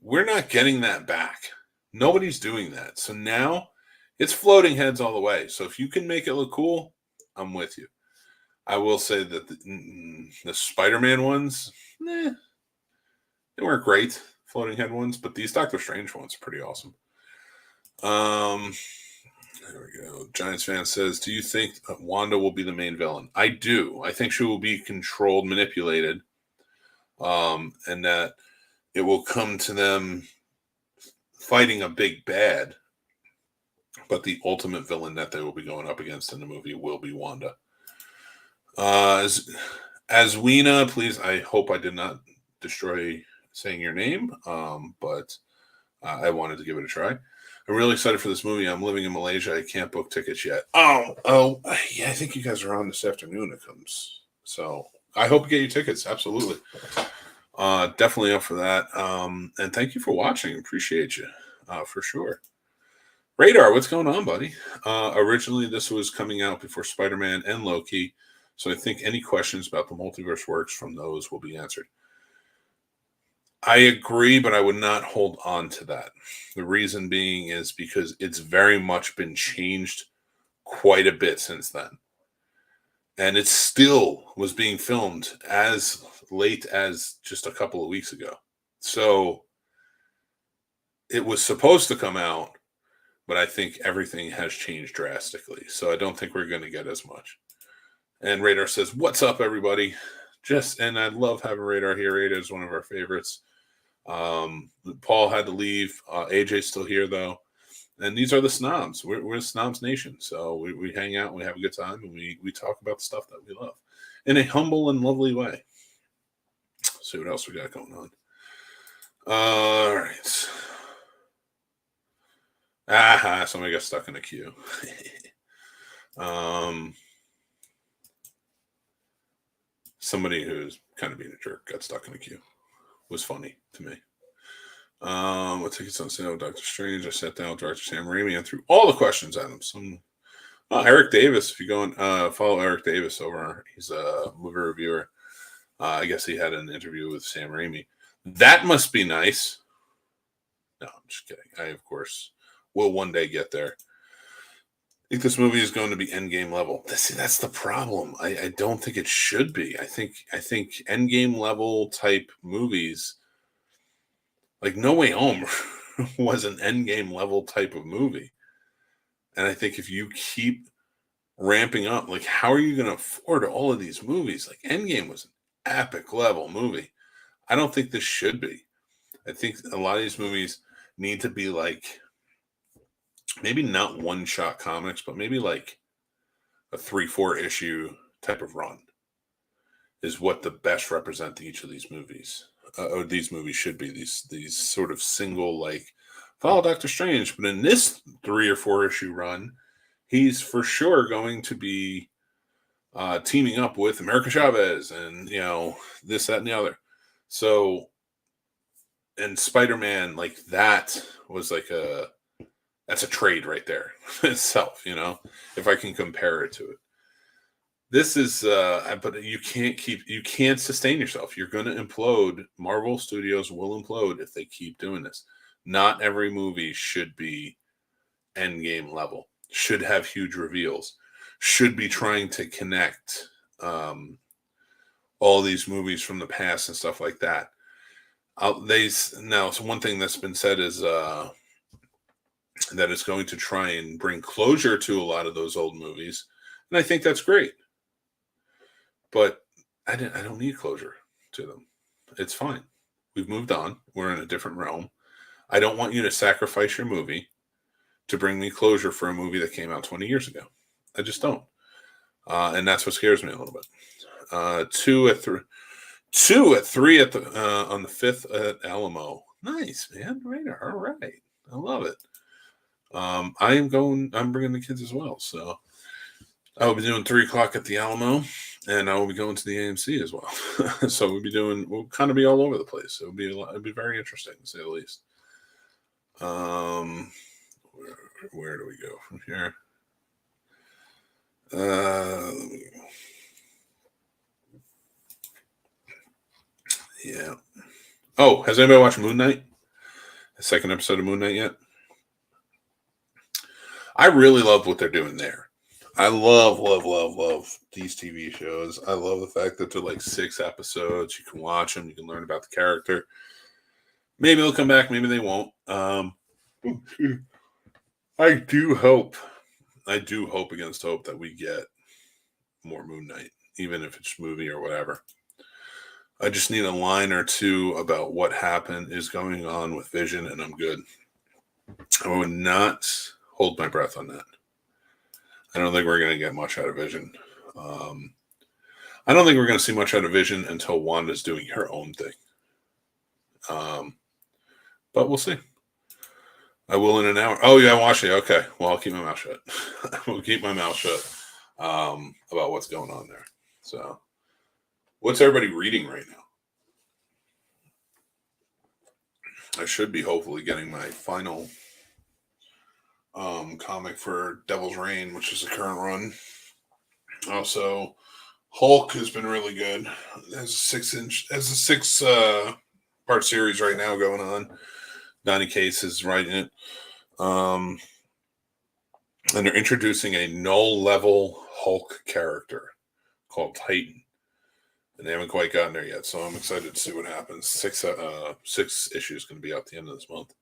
we're not getting that back. Nobody's doing that. So now it's floating heads all the way. So if you can make it look cool, I'm with you. I will say that the Spider-Man ones, they weren't great, floating head ones, but these Doctor Strange ones are pretty awesome. There we go. Giants fan says, do you think Wanda will be the main villain? I do. I think she will be controlled, manipulated, and that it will come to them fighting a big bad, but the ultimate villain that they will be going up against in the movie will be Wanda. As Weena, please, I hope I did not destroy saying your name, but I wanted to give it a try. I'm really excited for this movie. I'm living in Malaysia. I can't book tickets yet. Oh, yeah. I think you guys are on this afternoon. It comes. So I hope you get your tickets. Absolutely. Definitely up for that. And thank you for watching. Appreciate you. For sure. Radar, what's going on, buddy? Originally, this was coming out before Spider-Man and Loki. So I think any questions about the multiverse works from those will be answered. I agree, but I would not hold on to that. The reason being is because it's very much been changed quite a bit since then. And it still was being filmed as late as just a couple of weeks ago. So it was supposed to come out, but I think everything has changed drastically. So I don't think we're going to get as much. And Radar says, what's up, everybody? And I love having Radar here. Radar is one of our favorites. Paul had to leave. AJ's still here, though. And these are the snobs. We're Snobs Nation. So we hang out, and we have a good time, and we talk about the stuff that we love in a humble and lovely way. Let's see what else we got going on. All right. Somebody got stuck in the queue. Somebody who's kind of being a jerk got stuck in the queue. Was funny to me. What tickets on sale with Doctor Strange? I sat down with Dr. Sam Raimi and threw all the questions at him. Eric Davis, if you go and follow Eric Davis over, he's a movie reviewer. I guess he had an interview with Sam Raimi. That must be nice. No, I'm just kidding. I, of course, will one day get there. I think this movie is going to be Endgame level. See, that's the problem. I don't think it should be. I think Endgame level type movies, like No Way Home, was an Endgame level type of movie. And I think if you keep ramping up, like, how are you going to afford all of these movies? Like, Endgame was an epic level movie. I don't think this should be. I think a lot of these movies need to be like, maybe not one-shot comics, but maybe like a 3-4 issue type of run is what the best represent each of these movies. Or these movies should be these sort of single, like, follow Doctor Strange, but in this 3 or 4 issue run, he's for sure going to be teaming up with America Chavez and, this, that, and the other. So, and Spider-Man, like, that was like that's a trade right there itself, if I can compare it to it. This is, but you can't sustain yourself. You're going to implode. Marvel Studios will implode if they keep doing this. Not every movie should be Endgame level, should have huge reveals, should be trying to connect all these movies from the past and stuff like that. So one thing that's been said is that it's going to try and bring closure to a lot of those old movies. And I think that's great. But I don't need closure to them. It's fine. We've moved on. We're in a different realm. I don't want you to sacrifice your movie to bring me closure for a movie that came out 20 years ago. I just don't. And that's what scares me a little bit. 2 at 3 on the 5th at Alamo. Nice, man. Radar. All right. I love it. I'm bringing the kids as well. So I will be doing 3 o'clock at the Alamo, and I will be going to the AMC as well. So we'll kind of be all over the place. It'll be very interesting, to say the least. Where do we go from here? Let me go. Yeah. Oh, has anybody watched Moon Knight? The second episode of Moon Knight yet? I really love what they're doing there. I love these TV shows. I love the fact that they're like 6 episodes. You can watch them. You can learn about the character. Maybe they'll come back. Maybe they won't. I do hope against hope that we get more Moon Knight, even if it's movie or whatever. I just need a line or two about what happened is going on with Vision, and I'm good. I would not hold my breath on that. I don't think we're going to get much out of Vision. I don't think we're going to see much out of Vision until Wanda's doing her own thing. But we'll see. I will in an hour. Oh, yeah, I'm watching it. Okay. Well, I'll keep my mouth shut. We'll keep my mouth shut about what's going on there. So, what's everybody reading right now? I should be hopefully getting my final comic for Devil's Reign, which is the current run. Also, Hulk has been really good. There's a 6 part series right now going on. Donny Cates is writing it. And they're introducing a null level Hulk character called Titan. And they haven't quite gotten there yet, so I'm excited to see what happens. 6 issues going to be out at the end of this month.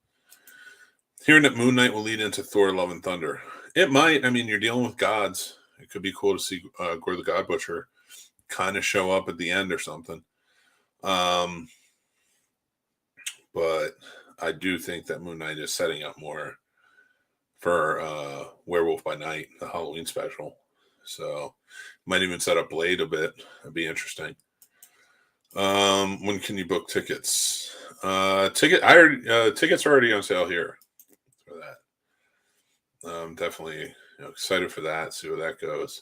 Hearing that Moon Knight will lead into Thor: Love and Thunder. It might. I mean, you're dealing with gods. It could be cool to see Gore the God Butcher kind of show up at the end or something. But I do think that Moon Knight is setting up more for Werewolf by Night, the Halloween special. So might even set up Blade a bit. That'd be interesting. When can you book tickets? Tickets are already on sale here for that. I'm definitely excited for that. See where that goes.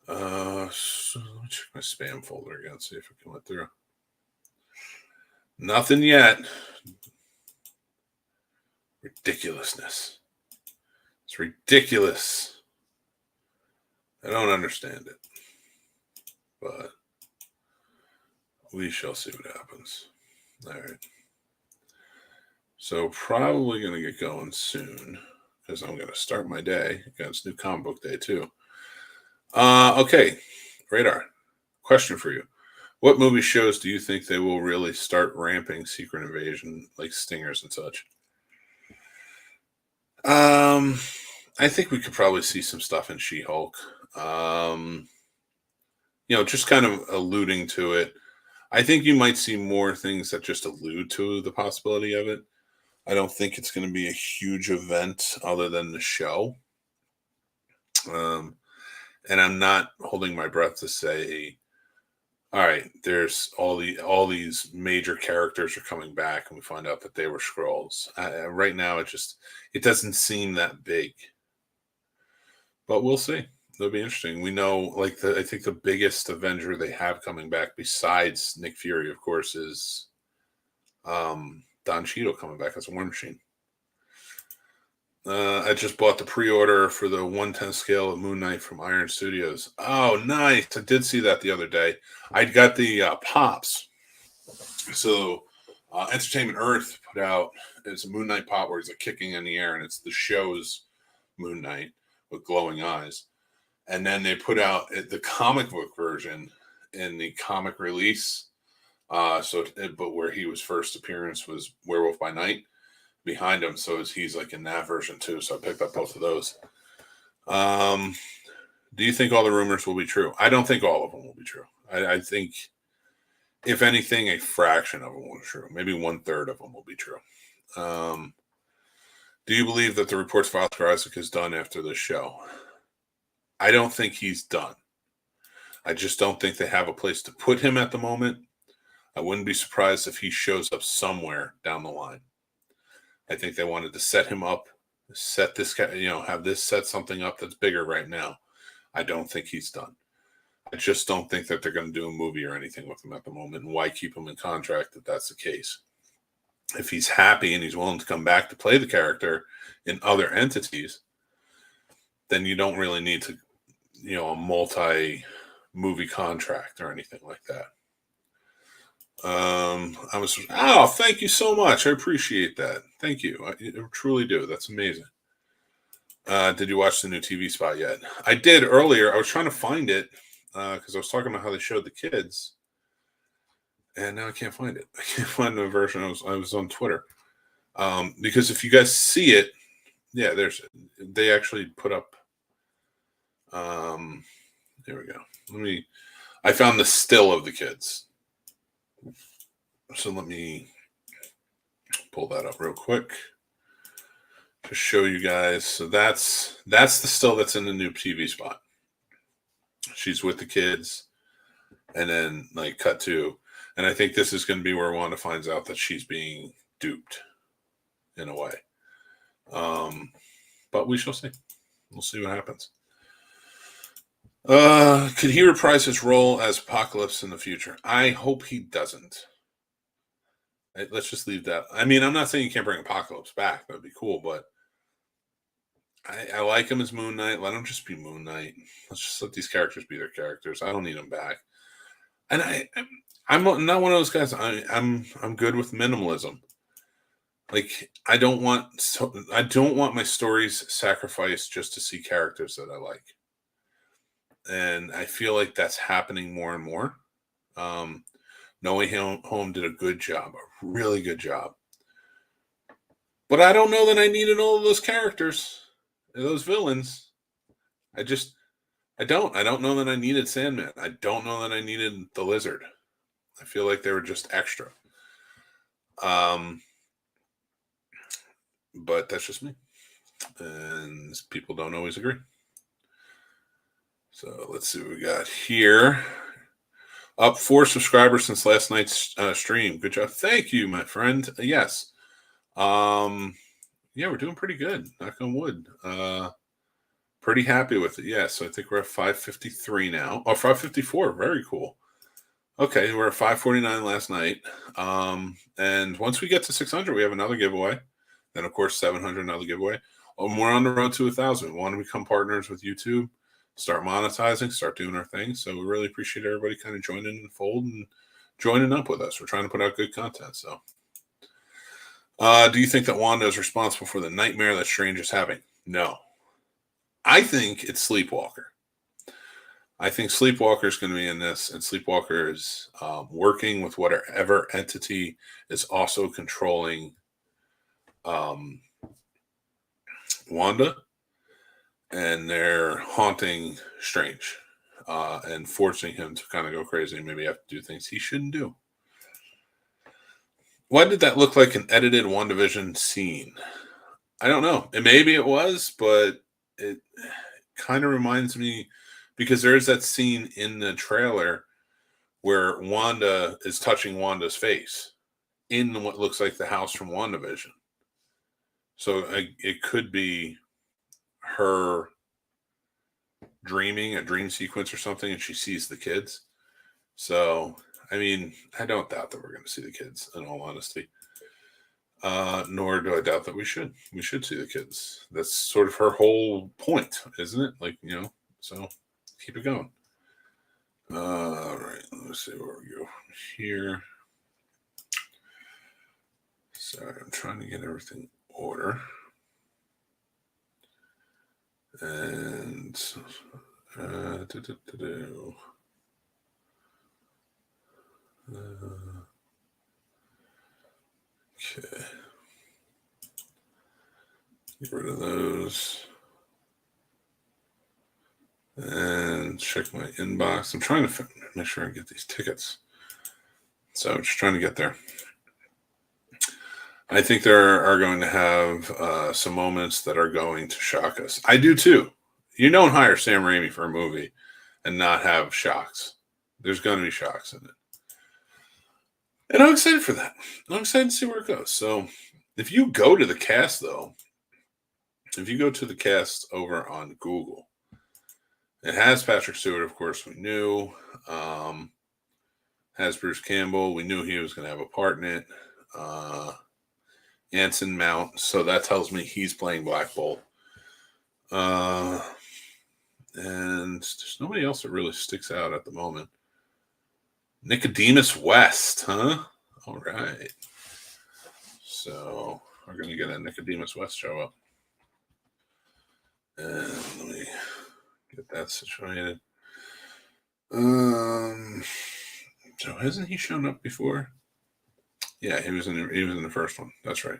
So let me check my spam folder again. See if it can went through. Nothing yet. Ridiculousness. It's ridiculous. I don't understand it. But we shall see what happens. All right. So probably going to get going soon because I'm going to start my day. It's new comic book day too. Okay. Radar. Question for you. What movie shows do you think they will really start ramping Secret Invasion, like Stingers and such? I think we could probably see some stuff in She-Hulk. Just kind of alluding to it. I think you might see more things that just allude to the possibility of it. I don't think it's going to be a huge event other than the show. And I'm not holding my breath to say, all right, there's all these major characters are coming back, and we find out that they were Skrulls. Right now, it doesn't seem that big. But we'll see. It'll be interesting. We know, I think the biggest Avenger they have coming back, besides Nick Fury, of course, is Don Cheadle coming back as a War Machine. I just bought the pre-order for the 1/10 scale of Moon Knight from Iron Studios. Oh, nice. I did see that the other day. I got the pops. So Entertainment Earth put out, it's a Moon Knight pop where he's kicking in the air, and it's the show's Moon Knight with glowing eyes. And then they put out the comic book version in the comic release. But where he was first appearance was Werewolf by Night behind him. So he's in that version too. So I picked up both of those. Do you think all the rumors will be true? I don't think all of them will be true. I think, if anything, a fraction of them will be true. Maybe 1/3 of them will be true. Do you believe that the reports of Oscar Isaac is done after this show? I don't think he's done. I just don't think they have a place to put him at the moment. I wouldn't be surprised if he shows up somewhere down the line. I think they wanted to set him up, set this guy, have this set something up that's bigger right now. I don't think he's done. I just don't think that they're going to do a movie or anything with him at the moment. And why keep him in contract if that's the case? If he's happy and he's willing to come back to play the character in other entities, then you don't really need to, a multi-movie contract or anything like that. Thank you so much. I appreciate that. Thank you. I truly do. That's amazing. Did you watch the new TV spot yet? I did earlier. I was trying to find it because I was talking about how they showed the kids, and now I can't find it. I can't find the version. I was on Twitter because if you guys see it, yeah, they actually put up. There we go. I found the still of the kids. So let me pull that up real quick to show you guys. So that's the still that's in the new TV spot. She's with the kids, and then cut to, and I think this is going to be where Wanda finds out that she's being duped in a way. But we shall see. We'll see what happens. Could he reprise his role as Apocalypse in the future? I hope he doesn't. Let's just leave that. I mean, I'm not saying you can't bring Apocalypse back. That'd be cool, but I like him as Moon Knight. Let him just be Moon Knight. Let's just let these characters be their characters. I don't need them back. And I'm not one of those guys. I'm good with minimalism. Like I don't want my stories sacrificed just to see characters that I like. And I feel like that's happening more and more. No Way Home did a good job, a really good job. But I don't know that I needed all of those characters, those villains. I don't. I don't know that I needed Sandman. I don't know that I needed the Lizard. I feel like they were just extra. But that's just me. And people don't always agree. So let's see what we got here. Up 4 subscribers since last night's stream. Good job. Thank you, my friend. Yes. Yeah, we're doing pretty good. Knock on wood. Pretty happy with it. Yeah, so I think we're at 553 now. Oh, 554. Very cool. Okay, we're at 549 last night. And once we get to 600, we have another giveaway. Then, of course, 700, another giveaway. And we're on the road to 1,000. We want to become partners with YouTube, start monetizing, start doing our thing. So we really appreciate everybody kind of joining in the fold and joining up with us. We're trying to put out good content. So, do you think that Wanda is responsible for the nightmare that Strange is having? No. I think it's Sleepwalker. I think Sleepwalker is going to be in this, and Sleepwalker is working with whatever entity is also controlling Wanda, and they're haunting Strange and forcing him to kind of go crazy and maybe have to do things he shouldn't do. Why did that look like an edited WandaVision scene? I don't know. And maybe it was, but it kind of reminds me, because there is that scene in the trailer where Wanda is touching Wanda's face in what looks like the house from WandaVision. So it could be her dreaming, a dream sequence or something, and she sees the kids. So, I mean, I don't doubt that we're going to see the kids, in all honesty. Nor do I doubt that we should. We should see the kids. That's sort of her whole point, isn't it? Like, so keep it going. All right, let's see where we go here. Sorry, I'm trying to get everything in order. And okay. Get rid of those. And check my inbox. I'm trying to make sure I get these tickets. So I'm just trying to get there. I think there are going to have some moments that are going to shock us. I do too. You don't hire Sam Raimi for a movie and not have shocks. There's going to be shocks in it. And I'm excited for that. I'm excited to see where it goes. So if you go to the cast, though, if you go to the cast over on Google, it has Patrick Stewart, of course, we knew. Has Bruce Campbell. We knew he was going to have a part in it. Anson Mount. So that tells me he's playing Black Bolt. And there's nobody else that really sticks out at the moment. Nicodemus West, huh? All right. So we're going to get a Nicodemus West show up. And let me get that situated. So hasn't he shown up before? Yeah, he was in the first one. That's right.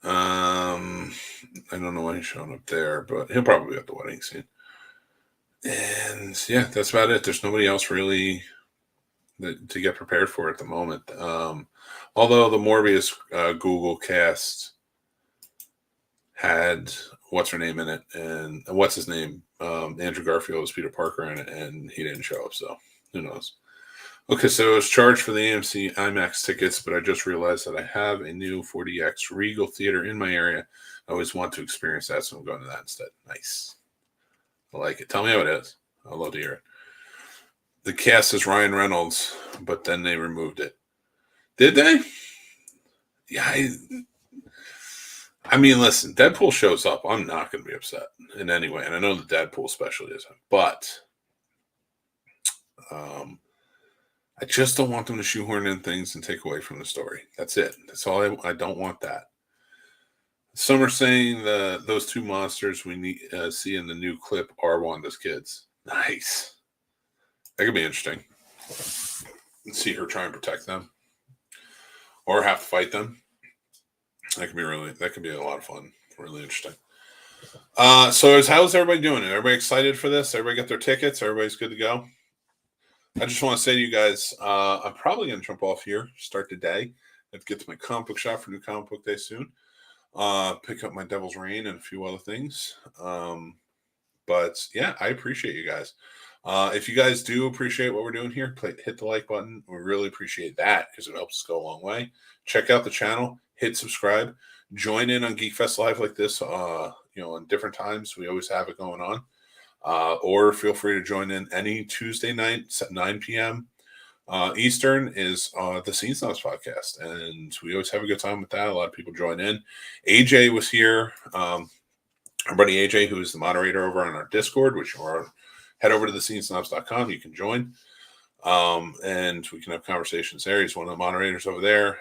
I don't know why he's showing up there, but he'll probably be at the wedding scene. And yeah, that's about it. There's nobody else really to get prepared for at the moment. Although the Morbius Google cast had what's her name in it, and what's his name? Andrew Garfield was Peter Parker in it, and he didn't show up. So who knows? Okay, so I was charged for the AMC IMAX tickets, but I just realized that I have a new 4DX Regal Theater in my area. I always want to experience that, so I'm going to that instead. Nice. I like it. Tell me how it is. I'd love to hear it. The cast is Ryan Reynolds, but then they removed it. Did they? Yeah, I mean, listen, Deadpool shows up. I'm not going to be upset in any way, and I know the Deadpool special isn't, but I just don't want them to shoehorn in things and take away from the story. That's it. That's all. I don't want that. Some are saying those two monsters we see in the new clip are Wanda's kids. Nice. That could be interesting. See her try and protect them, or have to fight them. That could be a lot of fun. Really interesting. So how's everybody doing? Everybody excited for this? Everybody got their tickets? Everybody's good to go? I just want to say to you guys, I'm probably going to jump off here, start the day. I have to get to my comic book shop for New Comic Book Day soon. Pick up my Devil's Reign and a few other things. But yeah, I appreciate you guys. If you guys do appreciate what we're doing here, hit the like button. We really appreciate that because it helps us go a long way. Check out the channel, hit subscribe, join in on Geek Fest Live like this, on different times. We always have it going on. Or feel free to join in any Tuesday night at 9 p.m. Eastern is the Scene Snobs Podcast. And we always have a good time with that. A lot of people join in. AJ was here. Our buddy AJ, who is the moderator over on our Discord, which head over to thescenesnobs.com. You can join. And we can have conversations there. He's one of the moderators over there.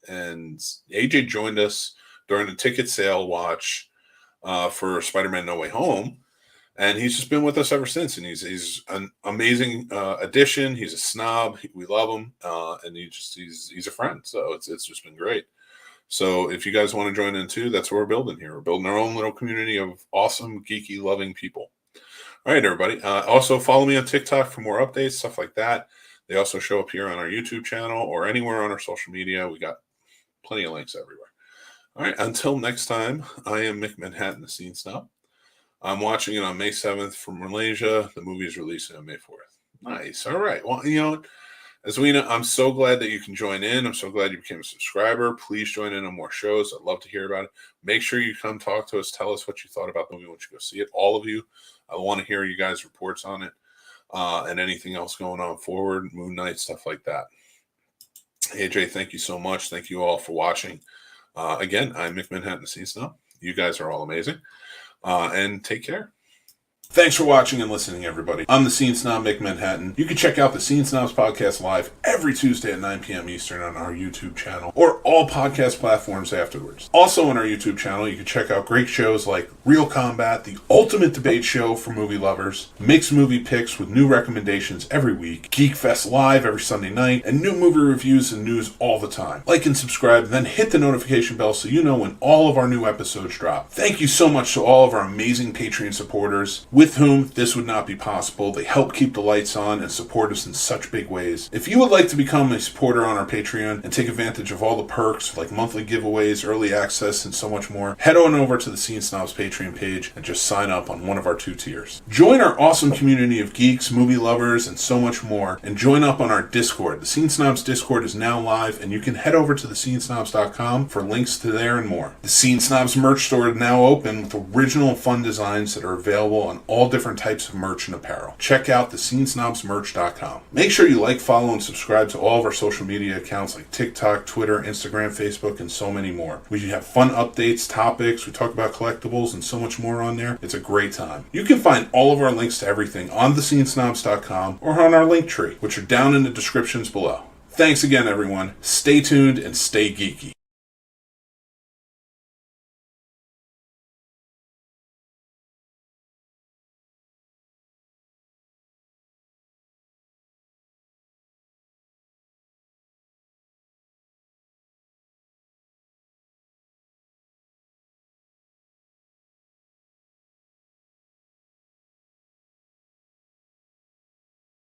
And AJ joined us during the ticket sale watch for Spider-Man No Way Home. And he's just been with us ever since. And he's an amazing addition. He's a snob. We love him. And he's a friend. So it's just been great. So if you guys want to join in too, that's what we're building here. We're building our own little community of awesome, geeky, loving people. All right, everybody. Also follow me on TikTok for more updates, stuff like that. They also show up here on our YouTube channel or anywhere on our social media. We got plenty of links everywhere. All right, until next time, I am Mick Manhattan, the Scene Snob. I'm watching it on May 7th from Malaysia. The movie is releasing on May 4th. Nice. All right. Well, as we know, I'm so glad that you can join in. I'm so glad you became a subscriber. Please join in on more shows. I'd love to hear about it. Make sure you come talk to us. Tell us what you thought about the movie once you go see it. All of you. I want to hear you guys' reports on it and anything else going on forward, Moon Knight, stuff like that. AJ, thank you so much. Thank you all for watching. Again, I'm Mick Manhattan, the Scene Snob. You guys are all amazing. And take care. Thanks for watching and listening, everybody. I'm the Scene Snob, Mick Manhattan. You can check out the Scene Snobs Podcast live every Tuesday at 9 p.m. Eastern on our YouTube channel or all podcast platforms afterwards. Also on our YouTube channel, you can check out great shows like Real Combat, the ultimate debate show for movie lovers, mixed movie picks with new recommendations every week, Geek Fest Live every Sunday night, and new movie reviews and news all the time. Like and subscribe, then hit the notification bell so you know when all of our new episodes drop. Thank you so much to all of our amazing Patreon supporters, with whom this would not be possible. They help keep the lights on and support us in such big ways. If you would like to become a supporter on our Patreon and take advantage of all the perks like monthly giveaways, early access, and so much more, head on over to the Scene Snobs Patreon page and just sign up on one of our 2 tiers. Join our awesome community of geeks, movie lovers, and so much more, and join up on our Discord. The Scene Snobs Discord is now live, and you can head over to thescenesnobs.com for links to there and more. The Scene Snobs merch store is now open with original fun designs that are available on all different types of merch and apparel. Check out thescenesnobsmerch.com. Make sure you like, follow, and subscribe to all of our social media accounts like TikTok, Twitter, Instagram, Facebook, and so many more. We have fun updates, topics, we talk about collectibles, and so much more on there. It's a great time. You can find all of our links to everything on thescenesnobs.com or on our link tree, which are down in the descriptions below. Thanks again, everyone. Stay tuned and stay geeky.